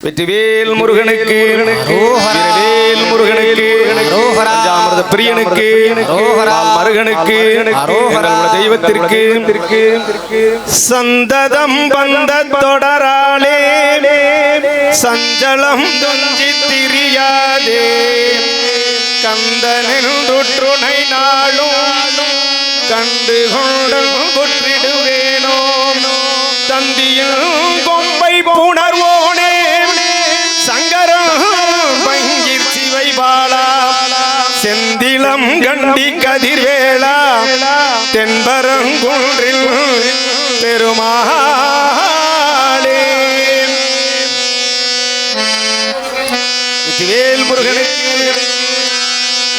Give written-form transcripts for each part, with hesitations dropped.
வெற்றிவேல் முருகனுக்கு, வீரவேல் முருகனுக்கு, பஞ்சாமிர்த பிரியனுக்கு, மருகனுக்கு, எங்கள் தெய்வத்திற்கு சந்ததம் வந்த தொடராலே சஞ்சலம் துஞ்சி திரியாதே கந்தனுற்றுணை நாளும் கண்டு கொண்டு புற்றிடுவேனோ தந்தியில் கொம்பை புணர்வோனே சங்கரம் பங்கிர் சிவை பாலா செந்திலம் கண்டி கதிர்வேளா தென்பரங்குன்றில் பெருமாளே. வெற்றிவேல் முருகனுக்கு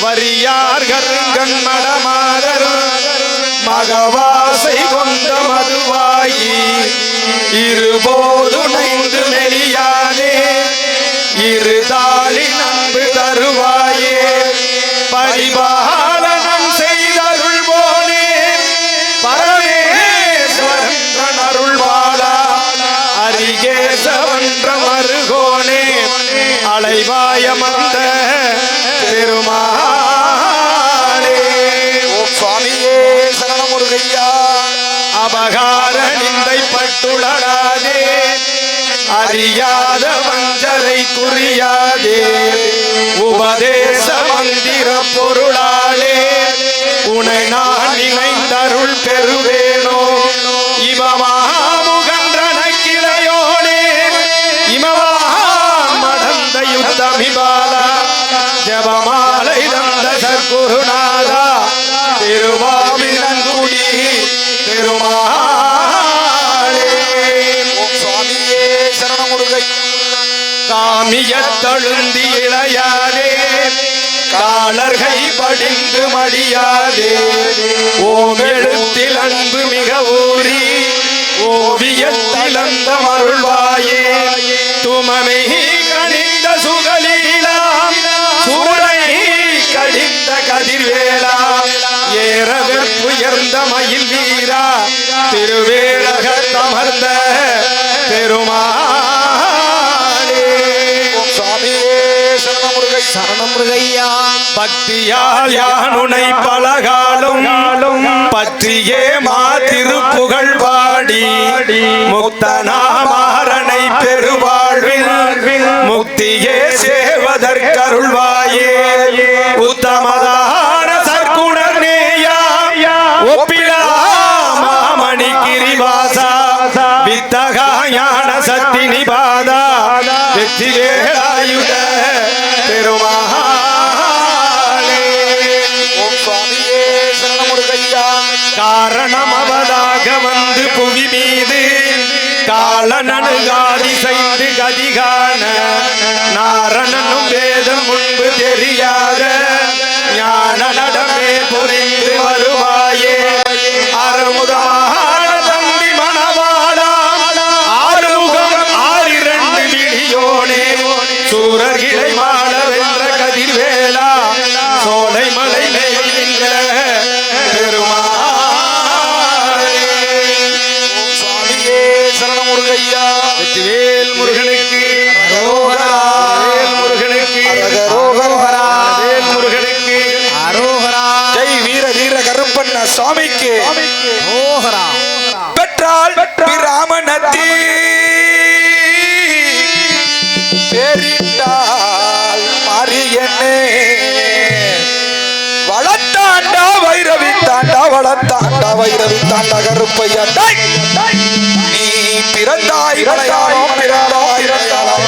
வரியார் கருங்கண் மடமாதர் மகவாசை கொண்ட மதுவாயி இருபோது நைந்து மெலியாதே இருதாளி நம்பு தருவாயே பரிபாலனம் செய்தருள் போலே பரமேஸ்வரன் அருள்வாளா அரிகேசவன்ற மருகோனே அலைவாயமந்த பெருமாளே. சுவாமியே சரணமுருகையா அபகார நிந்தை பட்டுளராதே அறியாத வஞ்சரை குறியாதே உபதேச மந்திர பொருளாலே உனை நான் நினைந்தருள் பெறுவேனோ இவமாமுகன்றன கிளையோனே இமவா மடந்த யுத்தமிபாலா ஜபமாலை தந்த சற்குருநாதா திருவாவினங்குடி பெருமாளே. சுவாமியே சரணமுருகை காமியத்தழுந்தி இளையாதே காலர்கை படிந்து மடியாதே ஓம் எழுத்தில் அன்பு மிக ஊறி ஓவியத்தில் அந்த மருள்வாயே துமமை கணிந்த சுகலீலாம் சூரை கடிந்த கதிர்வேளா ஏற வெற்புயர்ந்த மயில் வீரா திருவேழகத்தமர்ந்த பெருமாளே. சுவாமியே சரணமுருகை சரணமுருகையா பக்தியால் யானுனை பலகாலும் பற்றியே மாதிருப்புகழ் பாடி முக்தனாமாரனை பெருவாழ்வில் முக்தியே சேவதற்கருள்வாயே உத்தமதான சற்குணர் நேயா ஒப்பிலா மாமணி கிரிவாசா வித்தகா ஞான சக்தி நிபாதா வெற்றிவேலாயுத பெருமாளே. சுவாமியே சரணமுருகையா காரணம் அவதாக வந்து புவி மீது காலனனுகாதி செய்து கதிகான நாரணனும் வேதம் முன்பு தெரியாத ஞான நடமே புரிந்து வருவாயே அறுமுகமான தம்பி மணவாளா ஆறுமுகம் ஆறிரண்டு விழியோனே சூரர்கிளை மாள வென்ற கதிர்வேலா சோலை மலை மேல் நின்ற பெருமாளே. சுவாமியே சரணமுருகையா வெற்றிவேல் முருகனுக்கு அரோகரா வேல் முருகனுக்கு அரோகரா வேல் முருகனுக்கு அரோகரா ஜெய் வீர வீர கருப்பண்ண சுவாமிக்கு அரோகரா பெற்றால் பிராமணத்தி பேரிட்டால் மாரியண்ணே வளத்தாண்டா வைரவி தாண்டா வளத்தாண்டா வைரவி தாண்டா கருப்பையா நீ பிறந்தாய் மலையாளம் பிறந்தாய் மலையாளம்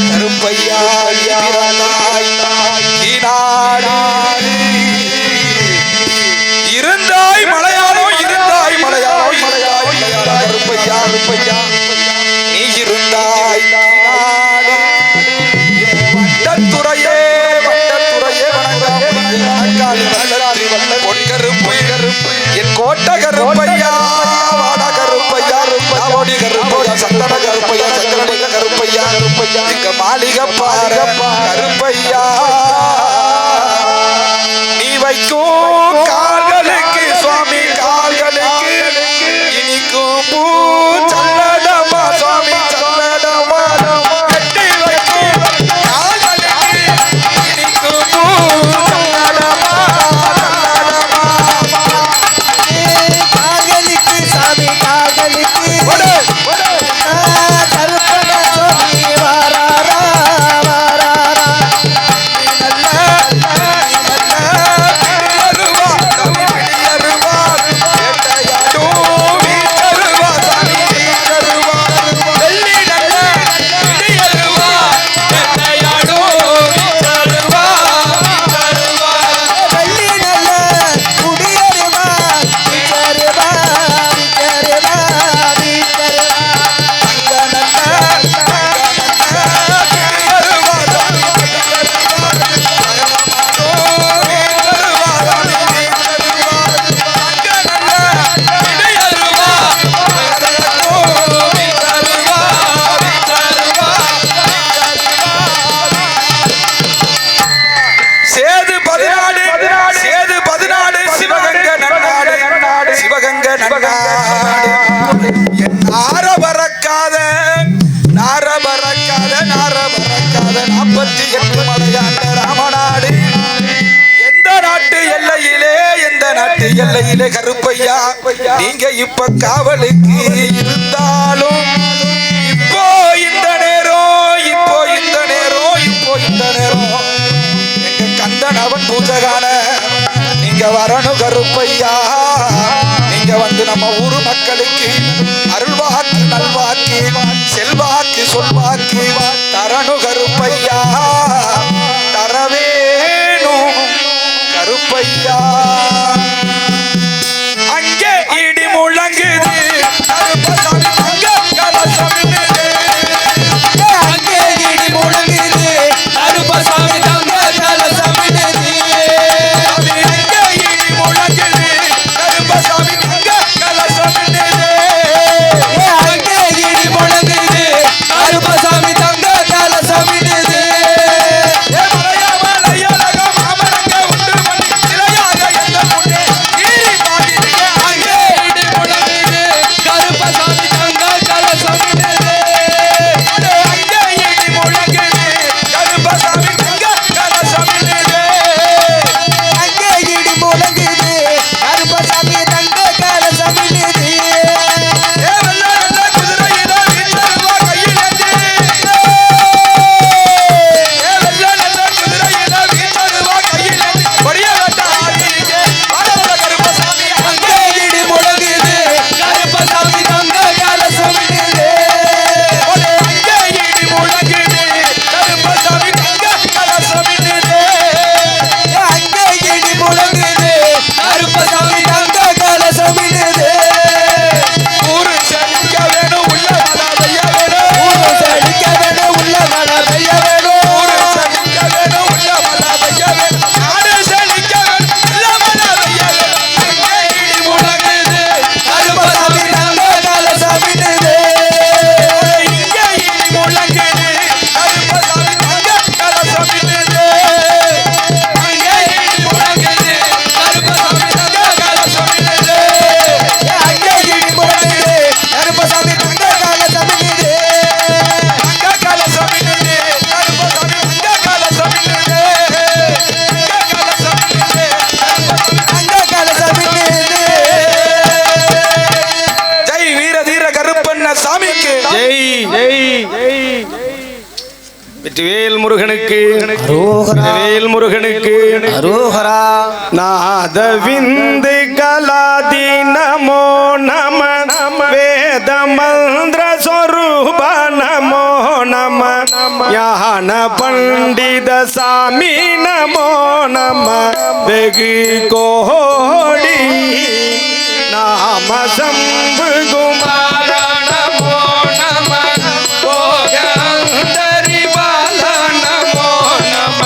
கருப்பையா பிறந்தாய் இருந்தாய் மலையாளம் இருந்தாய் மலையாளம் மலையாளம் கருப்பையா கருப்பையா நீ இருந்தாய் வட்டத்துறையே வட்டத்துறையே பொன்கருப்பு என் கோட்ட கருப்பையா வாட கருப்பையா ஓடி கருப்பையா சந்தன கருப்பையா சந்தன கருப்பையா கருப்பையா எங்க மாளிகை பார கருப்பையா நீ வைக்கும் கால்களுக்கு சுவாமி கால்களுக்கு இனிக்கும் பூ சல்லடமா சுவாமி சல்லடமா கருப்பண்ண சுவாமி வாராரா வாராரா எல்லையிலே கருப்பையா நீங்க இப்ப காவலுக்கு இருந்தாலும் இப்போ இந்த நேரம் எங்க கந்தன் அவன் பூஜகான நீங்க வரணும் கருப்பையா. நீங்க வந்து நம்ம ஊரு மக்களுக்கு அருள்வாக்கு நல்வாக்கு செல்வாக்கு சொல்வாக்கு தரணும் கருப்பையா, தரவேணும் கருப்பையா. அங்கே இடி முழங்குது கருப்பசாமி தங்க கலசமிடுது, அங்கே இடி முழங்குது கருப்பசாமி தங்க கலசமிடுது, அங்கே இடி முழங்குது கருப்பசாமி தங்க கலசமிடுது, அங்கே இடி முழங்குது கருப்பசாமி தங்க கலசமிடுது. வெற்றிவேல் முருகனுக்கு வேல் முருகனுக்கு அரோகரா. நாதவிந்து கலாதி நமோ நம வேத மந்திர ஸ்வரூப நமோ நம ஞான பண்டித சாமி நமோ நம வெகு கோடி நாம சம்பு குமார நமோ நம போகந்தரி பால நமோ நம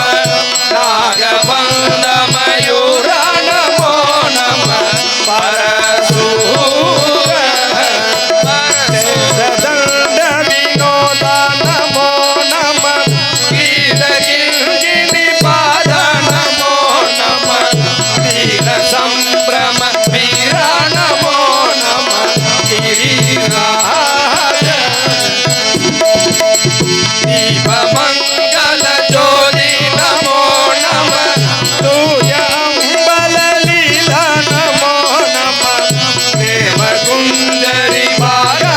நாகபந்த மயூர நமோ நம பரசூர பரதண்ட வினோத நமோ நம கீதகிரி பாத நமோ நம வீர சம்பிரம வீர நமோ நம கிரிராஜ दीपमंगल ज्योति नमो नमः तुयंबल लीला नमो नमः देवकुंजरी बारा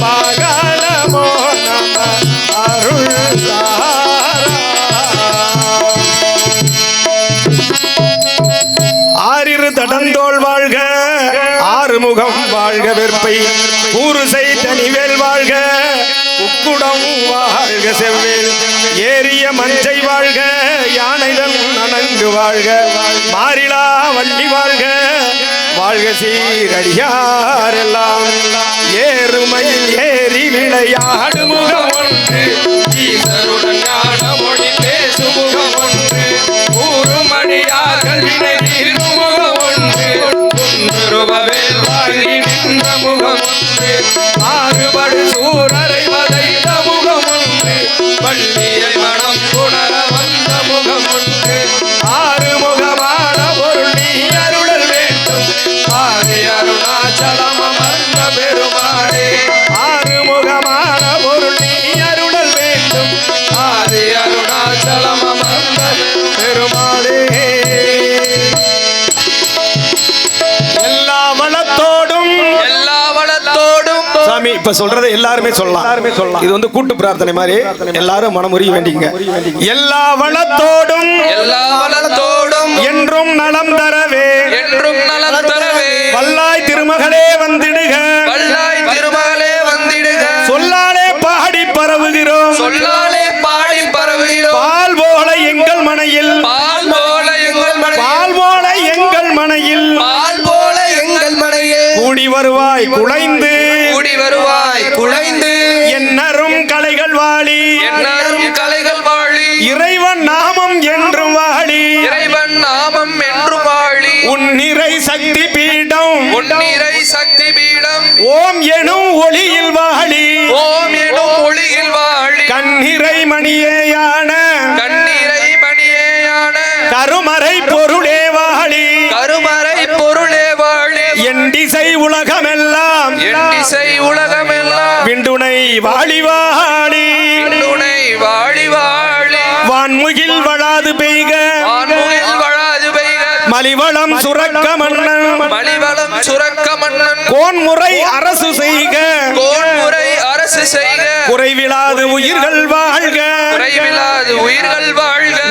பாகாலமோ நம அருள் ஆறிரு தடந்தோள் வாழ்க ஆறுமுகம் வாழ்க வெற்பை ஊருசை தனிவேல் வாழ்க உக்குடம் வாழ்க செவ்வேல் ஏரிய மஞ்சை வாழ்க யானைதன் அணங்கு வாழ்க மாறிலா வள்ளி வாழ்க வாழ்க சீரடியாரெல்லாம் ஏறுமையில் ஏறி விளையாடு முகம் ஒன்று ஈசருடன் ஞான மொழி பேசு முகம் ஒன்று கூறுமடியார்கள் வினை தீர்க்கும் முகம் ஒன்று குன்றுருவவேல் வாங்கி நின்ற முகம் ஒன்று மாறுபடு சூரரை வதைத்த முகம் ஒன்று பள்ளியை மனம் உணர வந்த முகம் ஒன்று ஆறுமுகமான பொருள் நீ அருளல் வேண்டும் ஆதி அருணாச்சலம் அமர்ந்த பெருமாளே ஆறுமுகமான பொருள் நீ அருளல் வேண்டும் ஆதி அருணாச்சலம் அமர்ந்த பெருமாளே எல்லா வளத்தோடும் சாமி இப்ப சொல்றதை எல்லாருமே சொல்லலாம் இது வந்து கூட்டு பிரார்த்தனை மாதிரி எல்லாரும் மனமுறி வேண்டிங்க எல்லா வளத்தோடும் என்றும் நலம் தரவே வல்லாய் திருமகளே வந்திடுக சொல்லாலே பாடி பரவுகிறோம் பால் போல எங்கள் மனையில் கூடி வருவாய் குலைந்து என்னரும் கலைகள் வாழி இறைவன் நாமம் என்றும் வாழி உன்னிறை சக்தி பீடம் ஓம் எனும் ஒளியில் வாழி கண்ணிறை மணியேயான கருமறை பொருளே வாழி என் திசை உலகமெல்லாம் விண்டுனை வாழி வான்முகில் வளாது பெய்க மலிவளம் சுரக்க மன்னன் கோன்முறை அரசு செய்க குறைவிலாது உயிர்கள் வாழ்க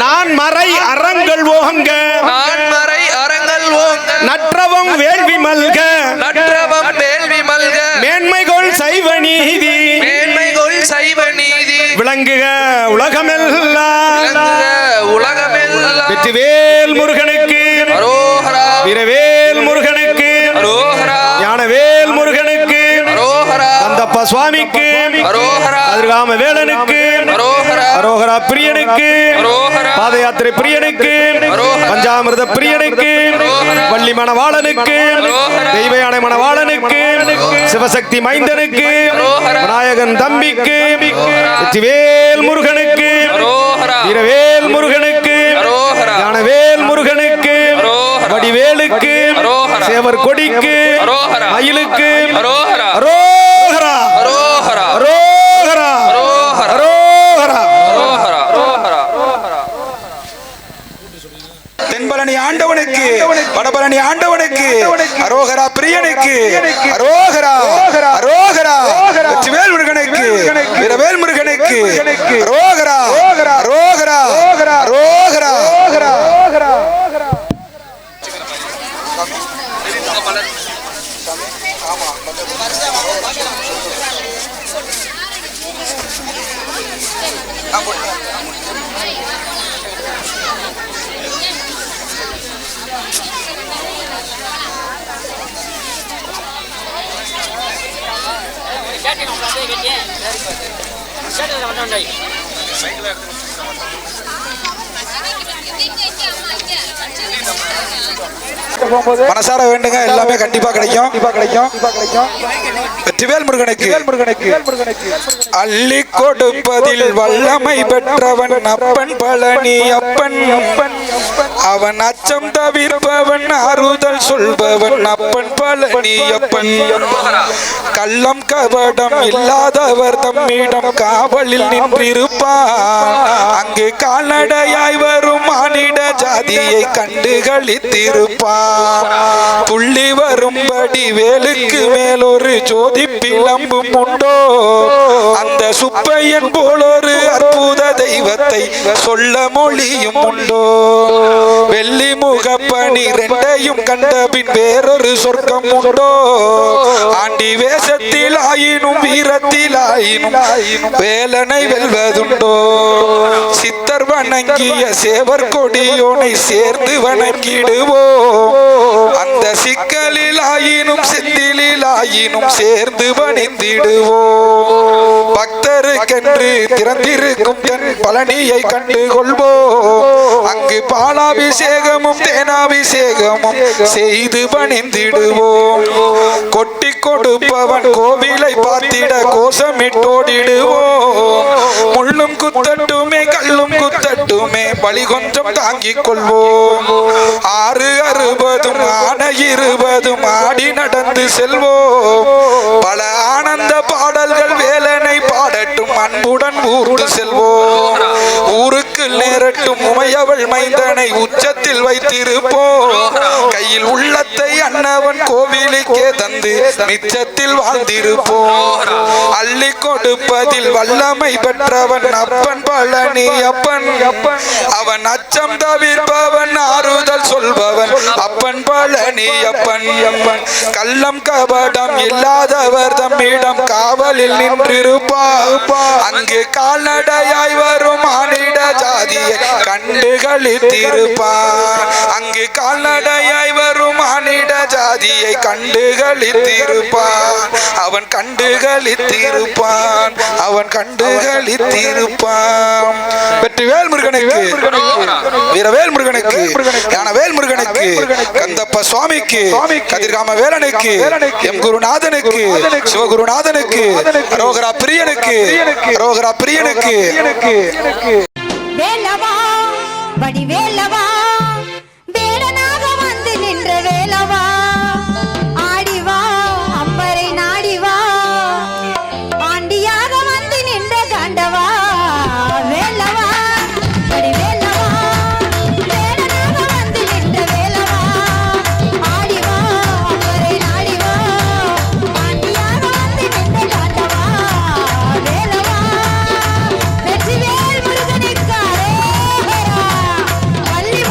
நான் மறை அறங்கள் ஓங்க நற்றவம் வேள்வி மல்க மேன்மைகொள் சைவ நீதி விளங்குக உலகமெல்லாம் வெற்றிவேல் முருகனுக்கு வீரவேல் முருகனுக்கு ஞானவேல் முருகனுக்கு கந்தப்ப சுவாமிக்கு அதிர்காம வேலனுக்கு அரோகரா பிரியனுக்கு பாத யாத்திரை பிரியனுக்கு பஞ்சாமிர்த பிரியனுக்கு வள்ளி மணவாளனுக்கு தெய்வ யானை மணவாளனுக்கு சிவசக்தி மைந்தனுக்கு விநாயகன் தம்பிக்கு வெற்றிவேல் முருகனுக்கு வீரவேல் முருகனுக்கு ஞானவேல் முருகனுக்கு வடிவேலுக்கு சேவர் கொடிக்கு மயிலுக்கு அரோகரா தென்பழனி ஆண்டவனுக்கு வடபழனி ஆண்டவனுக்கு அரோகரா பிரியனுக்கு அரோகரா வெற்றிவேல் முருகனுக்கு வீரவேல் முருகனுக்கு அரோகரா மனசார வேண்டுங்க, எல்லாமே கண்டிப்பா கிடைக்கும். வெற்றிவேல் முருகனுக்கு அள்ளி கொடுப்பதில் வல்லமை பெற்றவன் அப்பன் பழனி அப்பன். அவன் அச்சம் தவிர்ப்பவன், அறுதல் சொல்பவன் அப்பன் பழனி அப்பன். கள்ளம் கபடம் இல்லாதவர் தம்மிடம் காவலில் நின்றிருப்பார். அங்கு கால்நடையாய் வரும் மானிட ஜாதியை கண்டு களித்திருப்பார். புள்ளி வரும் வடி வேலுக்கு மேலொரு ஜோதி பிளம்பும் உண்டோ அந்த சுப்பையன் போலொரு அற்புத தெய்வத்தை சொல்ல மொழியும் உண்டோ வெள்ளி முகப்பணி ரெண்டையும் கண்ட பின் வேறொரு சொர்க்கம் உண்டோ ஆண்டி வேஷத்தில் ஆயினும் வீரத்தில் ஆயினும் வேலனை வெல்வதுண்டோ சித்தர் வணங்கிய சேவர் கொடியோனை சேர்ந்து வணங்கிடுவோம் அந்த சிக்கலில் ஆயினும் செந்திலில் ஆயினும் சேர்ந்து பணிந்திடுவோம் பக்தருக்கென்று திறந்திருக்கும் தன் பழனியை கண்டு கொள்வோம் அங்கு பாலாபிஷேகமும் தேனாபிஷேகமும் செய்து பணிந்திடுவோம் கொட்டி கொடுப்பவன் கோவிலை பார்த்திட கோஷமிட்டோடிடுவோம் முள்ளும் குத்தட்டுமே கல்லும் குத்தட்டுமே பலி கொஞ்சம் தாங்கிக் கொள்வோம் 6 ஆன 20 ஆடி நடந்து செல்வோம் பல ஆனந்த பாடல்கள் வேலனை பாடட்டும் அன்புடன் ஊர்ந்து செல்வோம் ஊருக்கு நேரட்டும் உமையவள் மைந்தனை உச்சத்தில் வைத்திருப்போம் கையில் உள்ளத்தை அன்னவன் கோவிலுக்கே தந்து மிச்சத்தில் வாழ்ந்திருப்போம் அள்ளி கொடுப்பதில் வல்லமை பெற்றவன் அப்பன் பழனி அப்பன் அவன் அச்சம் தவிர்ப்பவன் ஆறுதல் சொல்பவன் அப்பன் பழனி அப்பன் கள்ளம் கபடம் இல்லாதவர் தம்மிடம் காவலில் நின்றிருப்பார் அங்கு கால்நடையாய் வரும் மானிட ஜாதியை கண்டுகளித்திருப்பான் அங்கு கால்நடையாய் வரும் மானிட ஜாதியை கண்டுகளித்திருப்பான் அவன் கண்டுகளித்திருப்பான் அவன் கண்டுகளித்திருப்பான் வெற்றிவேல் முருகனுக்கு வீரவேல் முருகனுக்கு ஞானவேல் முருகனுக்கு கந்தப்ப சுவாமிக்கு கதிர்காம வேலனுக்கு எம் குருநாதனுக்கு சிவகுருநாதனுக்கு அரோகரா பிரியனுக்கு அரோகரா பிரியனுக்கு வேலவா வடிவேலவா வேலனாக வந்து நின்ற வேலவா ஆடிவா அம்பரை நாடிவா ஆண்டியாக வந்து நின்ற காண்டவா வேலவா வடிவேலவா வேலனாக வந்து நின்ற வேலவா ஆடிவா அம்பரை நாடிவா ஆண்டியாக வந்து நின்ற காண்டவா வேலவா வெற்றிவேல் முருகனுக்கு அரோகரா வள்ளி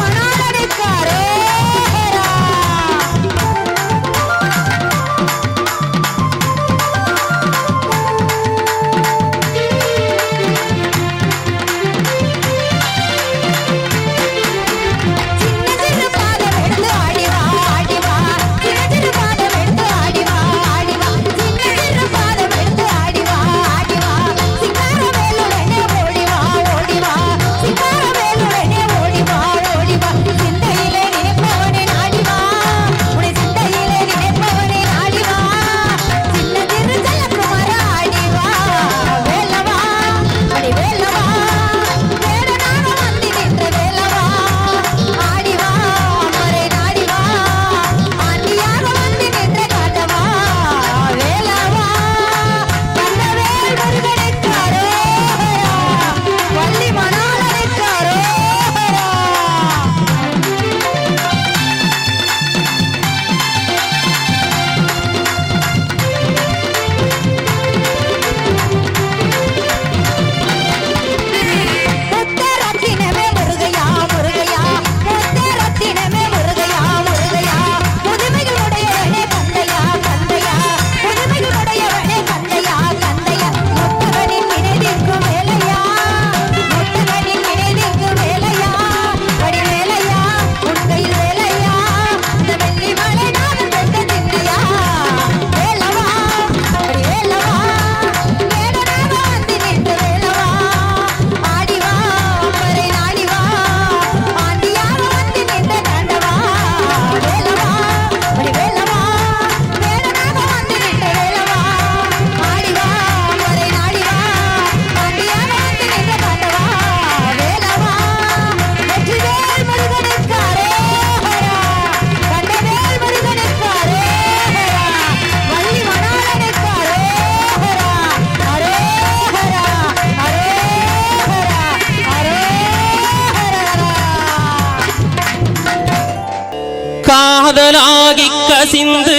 காதலாகி கசிந்து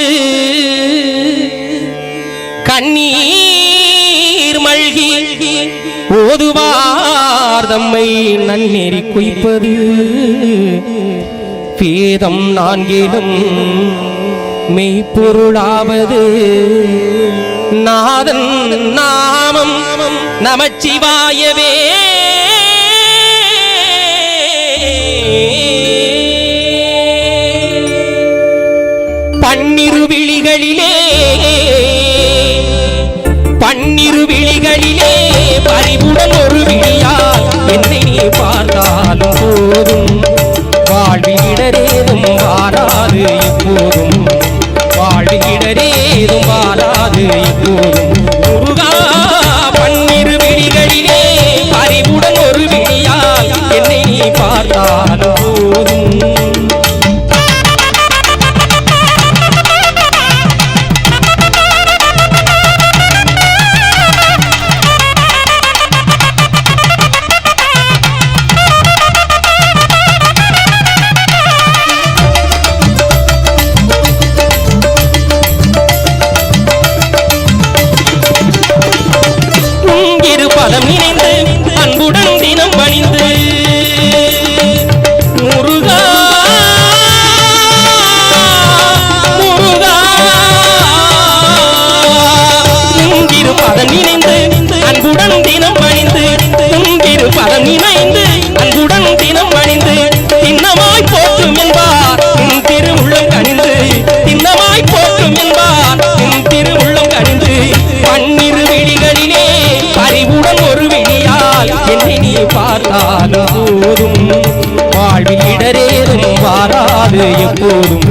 கண்ணீர் மல்கி ஓதுவார் தம்மை நன்னெறி குய்ப்பது வேதம் நான்கிலும் மெய்ப்பொருளாவது நாதன் நாமம் நமச்சிவாயவே. பன்னிரு விழிகளிலே பறிவுடன் ஒரு விழியால் என்னை நீ பார்த்தாலும் போதும், வாழ்வில் இடரேதும் வாராது எப்போதும், வாழ்வில் இடரேதும் வாராது எப்போதும். முருகா பன்னிரு விழிகளிலே பறிவுடன் ஒரு விழியால் என்னை நீ பார்த்தாலும் போதும். பதம் நினைந்து அன்புடன் தினம் பணிந்து முருகா முருகா உங்கிரு பதம் நினைந்து அன்புடன் தினம் பணிந்து, உங்கிரு பதம் நினைந்து அன்புடன் தினம் பணிந்து திண்ணமாய் போற்றும் என்பார் உன் திருவுள்ளம் கணிந்து, திண்ணமாய் போற்றும் என்பார் உன் திருவுள்ளம் கணிந்து. பன்னிரு விழிகளிலே அறிவுடன் ஒரு விழியால் என்னை நீ பார்த்தாலும் போதும், வாழ்வில் இடரேதும் வாராது எப்போதும்,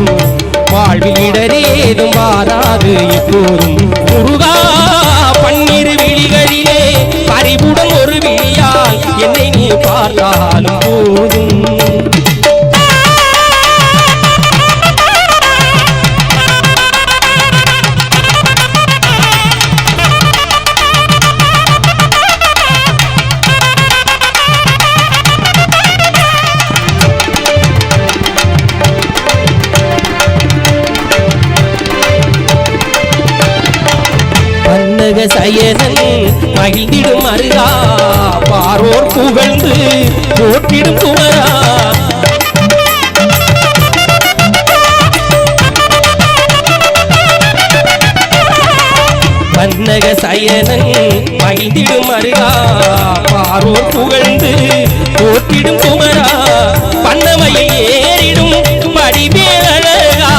வாழ்வில் இடரேதும் வாராது எப்போதும். முருகா பன்னிரு விழிகளிலே அறிவுடன் ஒரு விழியால் என்னை நீ பார்த்தாலும் போதும். சயனன் மகிழ்ந்திடும் அருகா பாரோர் புகழ்ந்து போற்றிடும் குமரா. பன்னக சயனன் மகிழ்ந்திடும் அருகா பாரோர் புகழ்ந்து போற்றிடும் குமரா. பன்னமையில் ஏறிடும் வடிவேலழகா,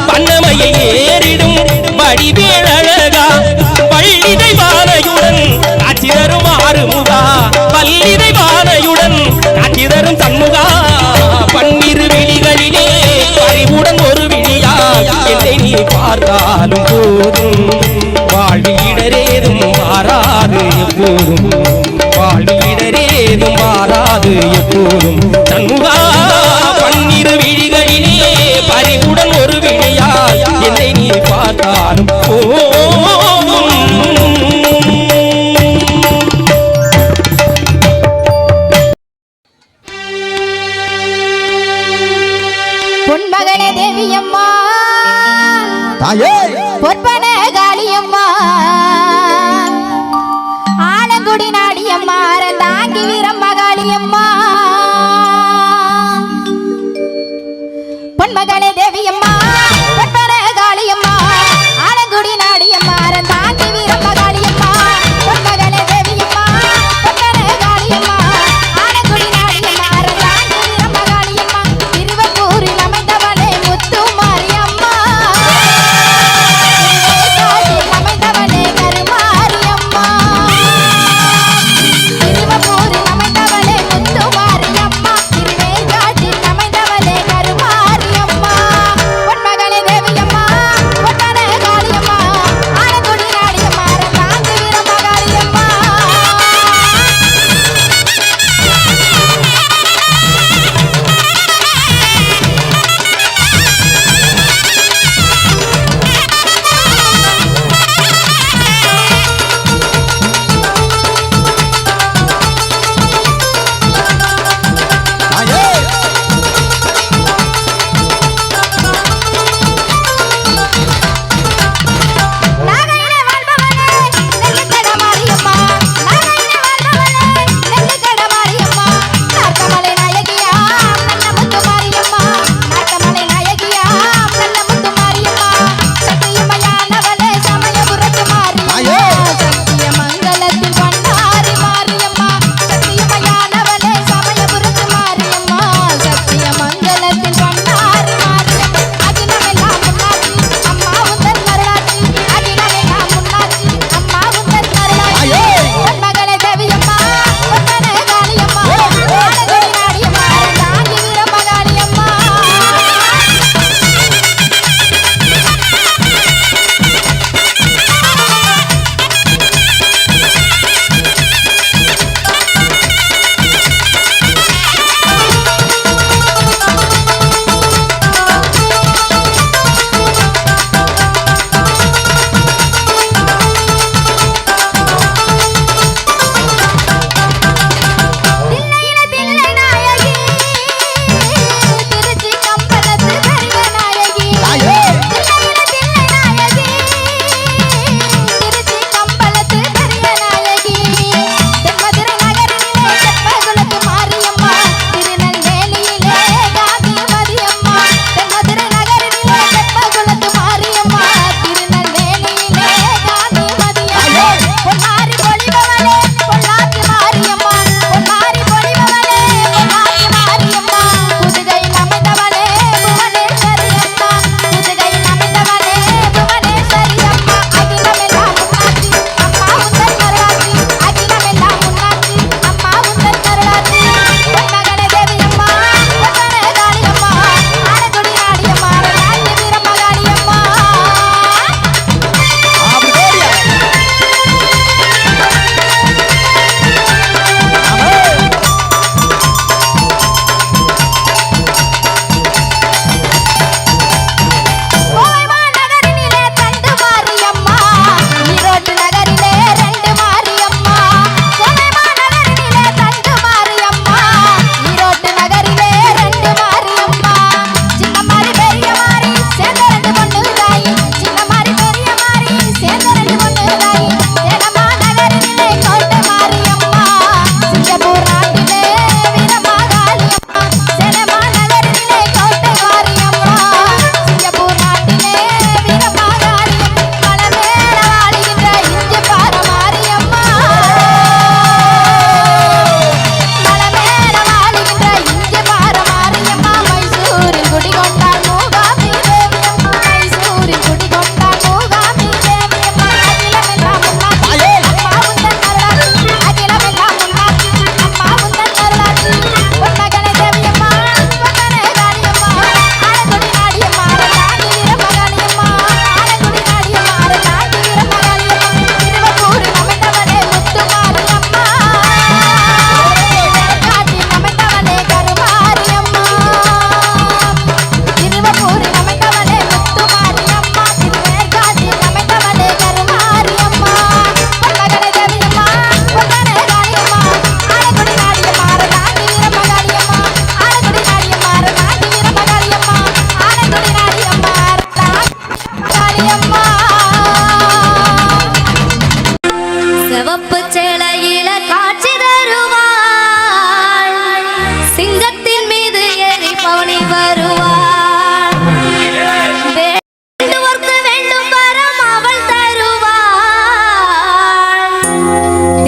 பன்னமையில் ஏறிடும் வடிவேலழகா. வள்ளிதை வானையுடன் காட்சி தரும் ஆறுமுகா, வள்ளிதை வானையுடன் காட்சி தரும் தன்முகா. பன்னிரு விழிகளிலே அறிவுடன் ஒரு விழியா என்னை நீ பார்த்தாலும் போதும், வாழ்வில் இடரேதும் வாராது எப்போதும், வாழ்வில் இடரேதும் வாராது எப்போதும். தன்முகா பன்னிரு விழிகளிலே அறிவுடன் ஒரு விழியா என்னை நீ பார்த்தாலும் போதும். பொன்மகளே தேவியம்மா தாயே பொற்பன காளியம்மா ஆலங்குடி நாடியம்மா தாங்கி வீரம்மா காளியம்மா. பொன்மகளே தேவியம்மா பொற்பன காளியம்மா ஆலங்குடி நாடியம்மா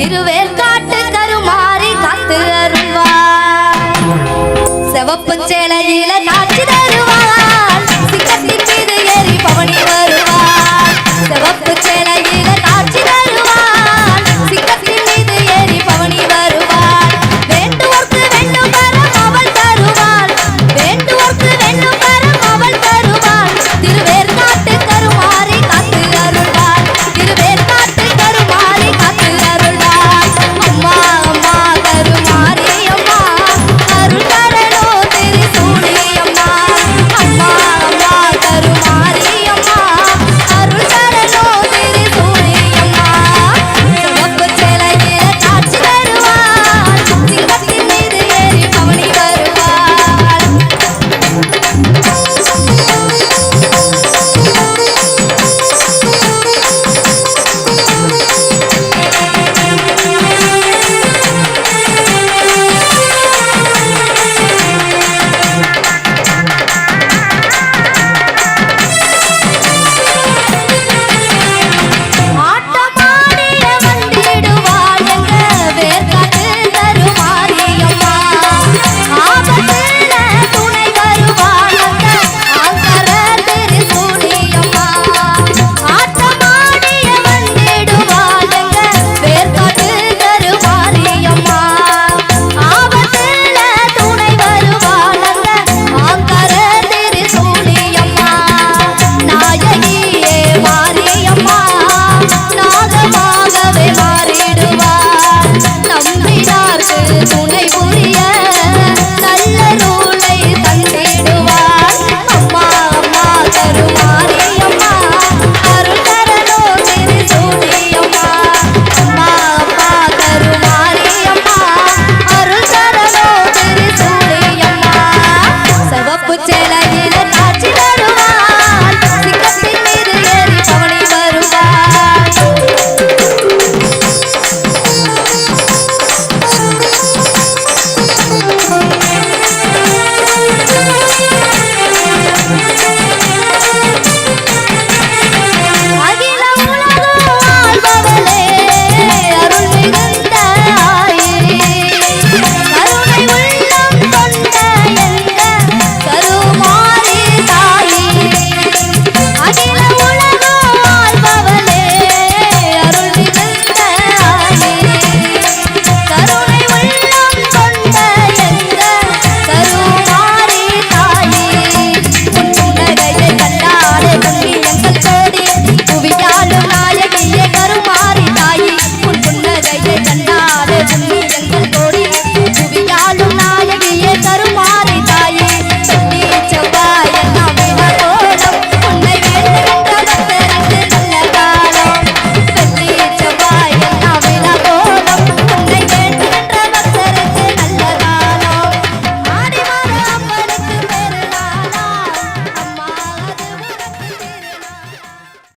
திருவேற்காட்டு கருமாறி காத்து அருள்வா சிவப்பு சேலையில